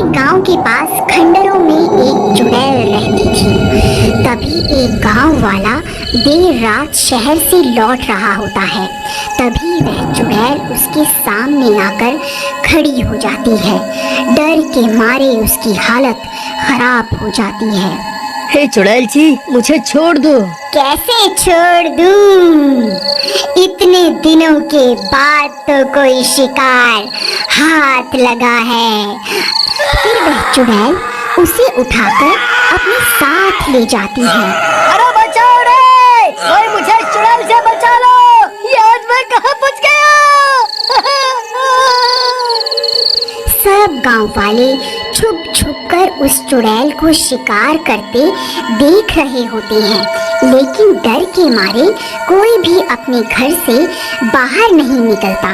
गांव के पास खंडरों में एक चुड़ैल रहती थी। तभी एक गांव वाला देर रात शहर से लौट रहा होता है। तभी वह चुड़ैल उसके सामने आकर खड़ी हो जाती है। डर के मारे उसकी हालत खराब हो जाती है। हे चुड़ैल जी, मुझे छोड़ दो। कैसे छोड़ दूं? इतने दिनों के बाद तो कोई शिकार हाथ लगा है। फिर वह चुड़ैल उसे उठाकर अपने साथ ले जाती है। अरे बचाओ रे, कोई मुझे चुड़ैल से बचा लो। ये आज मैं कहाँ फंस गया? सब गांव वाले छुप छुप कर उस चुड़ैल को शिकार करते देख रहे होते हैं, लेकिन डर के मारे कोई भी अपने घर से बाहर नहीं निकलता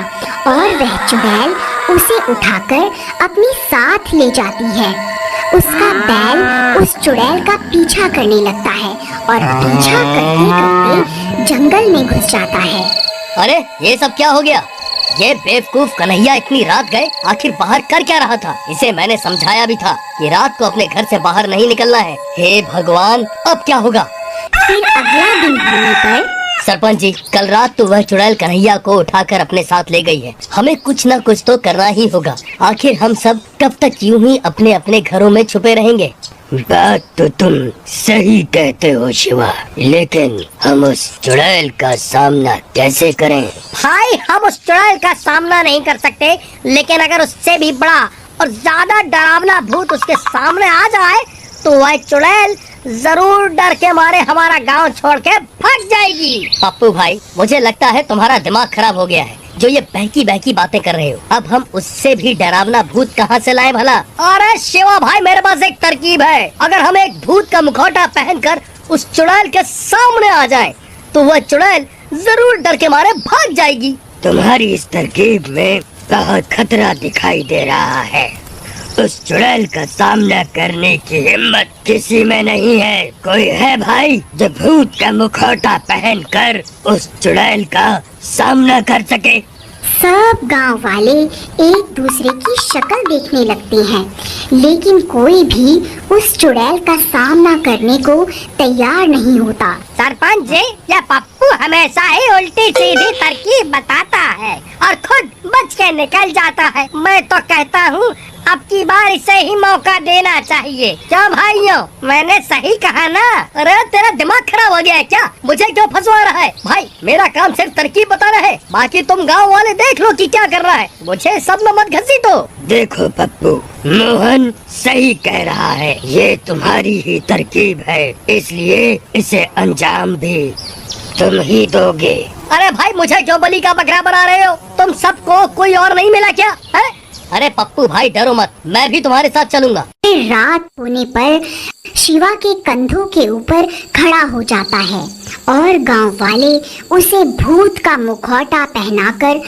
और वह चुड़ैल उसे उठाकर अपने साथ ले जाती है। उसका बैल उस चुड़ैल का पीछा करने लगता है और पीछा करते करते जंगल में घुस जाता है। अरे ये सब क्या हो गया? ये बेवकूफ कन्हैया इतनी रात गए, आखिर बाहर कर क्या रहा था? इसे मैंने समझाया भी था कि रात को अपने घर से बाहर नहीं निकलना है। हे भगवान, अब क्या होगा? फिर अगला दिन होने पर सरपंच जी, कल रात तो वह चुड़ैल कन्हैया को उठाकर अपने साथ ले गई है। हमें कुछ न कुछ तो करना ही होगा। आखिर हम सब कब तक यूं ही अपने अपने घरों में छुपे रहेंगे? बात तो तुम सही कहते हो शिवा, लेकिन हम उस चुड़ैल का सामना कैसे करें? भाई, हम उस चुड़ैल का सामना नहीं कर सकते, लेकिन अगर उससे भी बड़ा और ज्यादा डरावना भूत उसके सामने आ जाए तो वह चुड़ैल जरूर डर के मारे हमारा गांव छोड़ के भाग जाएगी। पप्पू भाई, मुझे लगता है तुम्हारा दिमाग खराब हो गया है जो ये बहकी बहकी बातें कर रहे हो। अब हम उससे भी डरावना भूत कहाँ से लाए भला? अरे शिवा भाई, मेरे पास एक तरकीब है। अगर हम एक भूत का मुखौटा पहनकर उस चुड़ैल के सामने आ जाएं, तो वह चुड़ैल जरूर डर के मारे भाग जाएगी। तुम्हारी इस तरकीब में बहुत खतरा दिखाई दे रहा है। उस चुड़ैल का सामना करने की हिम्मत किसी में नहीं है। कोई है भाई जो भूत का मुखौटा पहनकर उस चुड़ैल का सामना कर सके? सब गांव वाले एक दूसरे की शक्ल देखने लगते हैं, लेकिन कोई भी उस चुड़ैल का सामना करने को तैयार नहीं होता। सरपंच जी, यह पप्पू हमेशा ही उल्टी सीधी तरकीब बताता है और खुद बच के निकल जाता है। मैं तो कहता हूँ अब की बार इसे ही मौका देना चाहिए। क्या भाइयों, मैंने सही कहा ना? अरे तेरा दिमाग खराब हो गया है क्या? मुझे क्यों फंसवा रहा है? भाई, मेरा काम सिर्फ तरकीब बताना है, बाकी तुम गांव वाले देख लो कि क्या कर रहा है। मुझे सब में मत घसीटो। देखो पप्पू, मोहन सही कह रहा है। ये तुम्हारी ही तरकीब है, इसलिए इसे अंजाम भी तुम ही दोगे। अरे भाई, मुझे क्यों बलि का बकरा बना रहे हो? तुम सबको कोई और नहीं मिला क्या है? अरे पप्पू भाई, डरो मत, मैं भी तुम्हारे साथ चलूंगा। फिर रात होने पर शिवा के कंधों के ऊपर खड़ा हो जाता है और गांव वाले उसे भूत का मुखौटा पहनाकर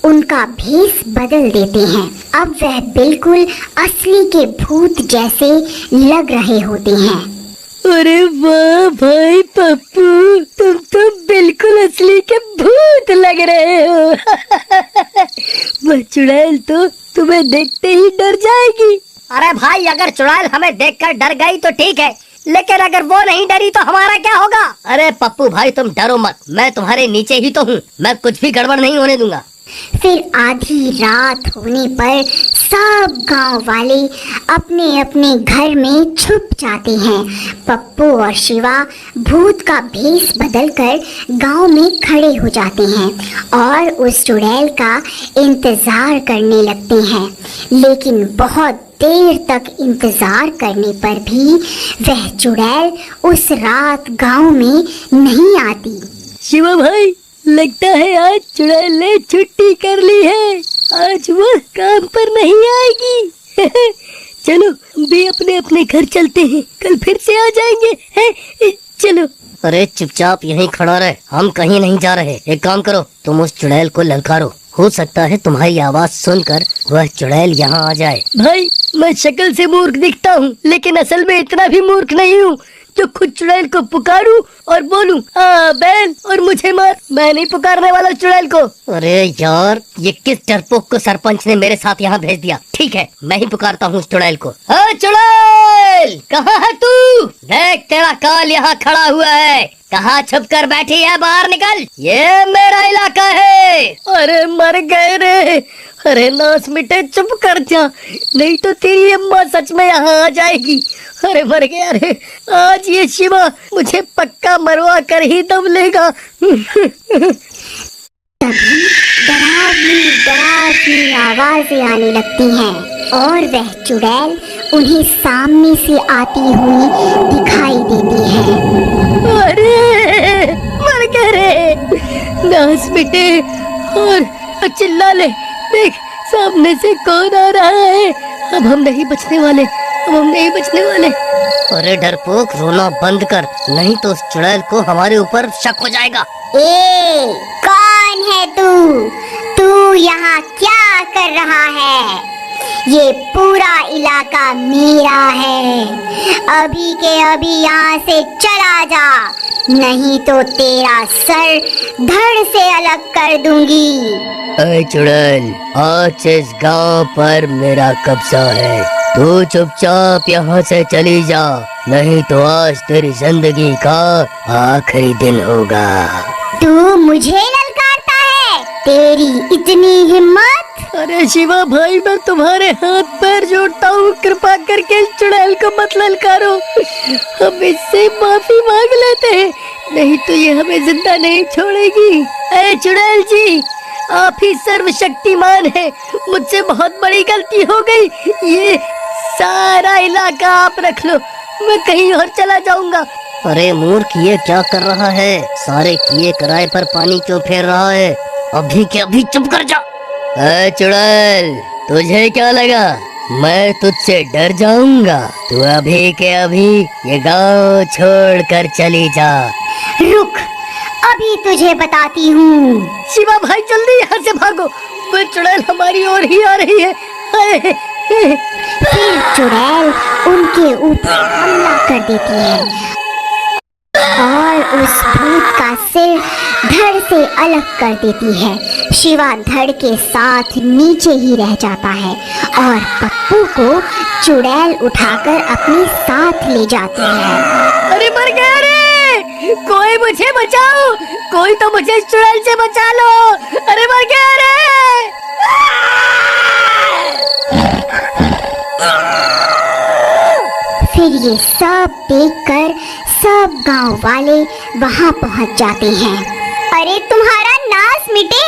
उनका भेष बदल देते हैं। अब वह बिल्कुल असली के भूत जैसे लग रहे होते हैं। अरे वाह भाई पप्पू, तुम तो बिल्कुल असली के भूत लग रहे हो। वह चुड़ैल तो तुम्हें देखते ही डर जाएगी। अरे भाई, अगर चुड़ैल हमें देखकर डर गई तो ठीक है, लेकिन अगर वो नहीं डरी तो हमारा क्या होगा? अरे पप्पू भाई, तुम डरो मत, मैं तुम्हारे नीचे ही तो हूँ। मैं कुछ भी गड़बड़ नहीं होने दूंगा। फिर आधी रात होने पर सब गांव वाले अपने अपने घर में छुप जाते हैं। पप्पू और शिवा भूत का भेष बदलकर गांव में खड़े हो जाते हैं और उस चुड़ैल का इंतजार करने लगते हैं, लेकिन बहुत देर तक इंतजार करने पर भी वह चुड़ैल उस रात गांव में नहीं आती। शिवा भाई, लगता है आज चुड़ैल ने छुट्टी कर ली है। आज वह काम पर नहीं आएगी। चलो, हम भी अपने अपने घर चलते हैं, कल फिर से आ जाएंगे। चलो। अरे चुपचाप यहीं खड़ा रहे, हम कहीं नहीं जा रहे। एक काम करो, तुम उस चुड़ैल को ललकारो, हो सकता है तुम्हारी आवाज सुनकर वह चुड़ैल यहाँ आ जाए। भाई, मैं शक्ल से मूर्ख दिखता हूँ, लेकिन असल में इतना भी मूर्ख नहीं हूँ जो खुद चुड़ैल को पुकारूं और बोलूं हाँ बैल और मुझे मार। मैं नहीं पुकारने वाला चुड़ैल को। अरे यार, ये किस डरपोक को सरपंच ने मेरे साथ यहाँ भेज दिया। ठीक है, मैं ही पुकारता हूँ उस चुड़ैल को। चुड़ैल, कहाँ है तू? देख, तेरा काल यहाँ खड़ा हुआ है। कहाँ छुप कर बैठी है? बाहर निकल, ये मेरा इलाका है। अरे मर गए रे। अरे नास मिटे, चुप कर जा, नहीं तो तेरी अम्मा सच में यहाँ आ जाएगी। अरे मर गया रे, आज ये शिवा मुझे पक्का मरवा कर ही दम लेगा। तभी डरावनी आवाजें आने लगती हैं और वह चुड़ैल उन्हें सामने से आती हुई दिखाई देती है। अरे मर गए रे, नास मिटे, और चिल्ला ले, देख सामने से कौन आ रहा है। अब हम नहीं बचने वाले, अब हम नहीं बचने वाले। अरे डरपोक, रोना बंद कर, नहीं तो उस चुड़ैल को हमारे ऊपर शक हो जाएगा। ए, कौन है तू? तू यहाँ क्या कर रहा है? ये पूरा इलाका मेरा है। अभी के अभी यहाँ से चला जा, नहीं तो तेरा सर धड़ से अलग कर दूंगी। अरे चुड़ैल, आज से इस गांव पर मेरा कब्जा है। तू चुपचाप यहाँ से चली जा, नहीं तो आज तेरी जिंदगी का आखिरी दिन होगा। तू मुझे ललकारता है? तेरी इतनी हिम्मत? अरे शिवा भाई, मैं तुम्हारे हाथ पैर जोड़ता हूँ, कृपा करके इस चुड़ैल को मत ललकारो। हम इससे माफी मांग लेते हैं, नहीं तो ये हमें जिंदा नहीं छोड़ेगी। अरे चुड़ैल जी, आप ही सर्वशक्तिमान हैं, मुझसे बहुत बड़ी गलती हो गई। ये सारा इलाका आप रख लो, मैं कहीं और चला जाऊंगा। अरे मूर्ख, ये क्या कर रहा है? सारे किए कराए पर पानी क्यों फेर रहा है? अभी के अभी चुप कर जा। चुड़ैल, तुझे क्या लगा मैं तुझसे डर जाऊंगा? तू अभी के अभी ये गांव छोड़कर चली जा। रुक, अभी तुझे बताती हूँ। शिवा भाई, जल्दी यहाँ से भागो, वो चुड़ैल हमारी ओर ही आ रही है। फिर चुड़ैल उनके ऊपर हमला कर देती है और उस भूत का सिर धड़ से अलग कर देती है। शिवा धड़ के साथ नीचे ही रह जाता है और पप्पू को चुड़ैल उठाकर अपने साथ ले जाती है। अरे मर गया रे, कोई मुझे बचाओ, कोई तो मुझे इस चुड़ैल से बचा लो। अरे मर गया रे। फिर ये सब देखकर सब गांव वाले वहां पहुंच जाते हैं। अरे तुम्हारा नाश मिटे,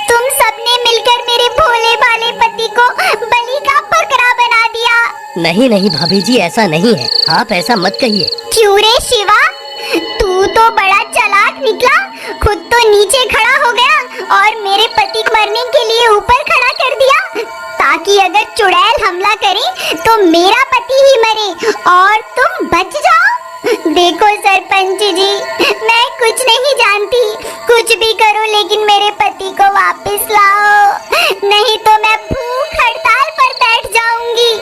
तुम सबने मिलकर मेरे भोले भाले पति को बलि का बकरा बना दिया। नहीं नहीं भाभी जी, ऐसा नहीं है, आप ऐसा मत कहिए। क्यों रे शिवा, तू तो बड़ा चालाक निकला, खुद तो नीचे खड़ा हो गया और मेरे पति को मरने के लिए ऊपर खड़ा कर दिया, ताकि अगर चुड़ैल हमला करे तो मेरा पति ही मरे और तुम बच जाओ। देखो सरपंच जी, मैं कुछ नहीं जानती, कुछ भी करो लेकिन मेरे पति को वापस लाओ, नहीं तो मैं भूख हड़ताल पर बैठ जाऊंगी।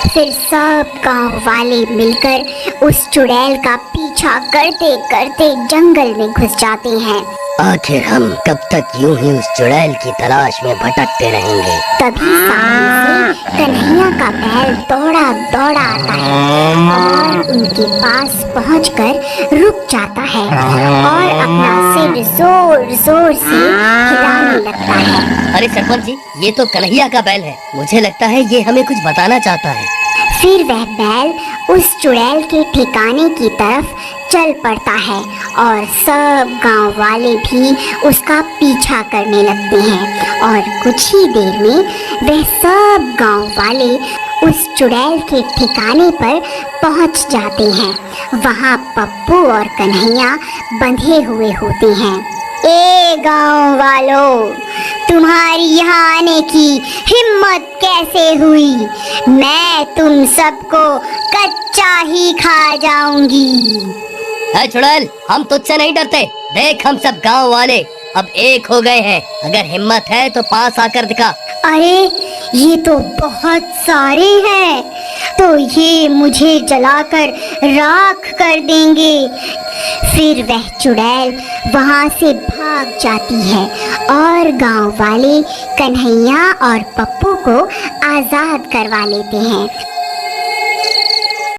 फिर सब गांव वाले मिलकर उस चुड़ैल का पीछा करते करते जंगल में घुस जाते हैं। आखिर हम कब तक यूं ही उस चुड़ैल की तलाश में भटकते रहेंगे? तभी सामने से कन्हैया का बैल दौड़ा दौड़ा आता है और उनके पास पहुंचकर रुक जाता है और अपना सिर जोर जोर से हिलाने लगता है। अरे सरपंच जी, ये तो कन्हैया का बैल है, मुझे लगता है ये हमें कुछ बताना चाहता है। फिर वह बैल उस चुड़ैल के ठिकाने की तरफ चल पड़ता है और सब गांव वाले भी उसका पीछा करने लगते हैं और कुछ ही देर में वह सब गांव वाले उस चुड़ैल के ठिकाने पर पहुंच जाते हैं। वहां पप्पू और कन्हैया बंधे हुए होते हैं। ए गांव वालों, तुम्हारी यहाँ आने की हिम्मत कैसे हुई? मैं तुम सबको कच्चा ही खा जाऊंगी। है चुड़ैल, हम तुझसे नहीं डरते, देख हम सब गांव वाले अब एक हो गए हैं, अगर हिम्मत है तो पास आकर दिखा। अरे ये तो बहुत सारे हैं, तो ये मुझे जलाकर राख कर देंगे। फिर वह चुड़ैल वहां से भाग जाती है और गांव वाले कन्हैया और पप्पू को आजाद करवा लेते हैं।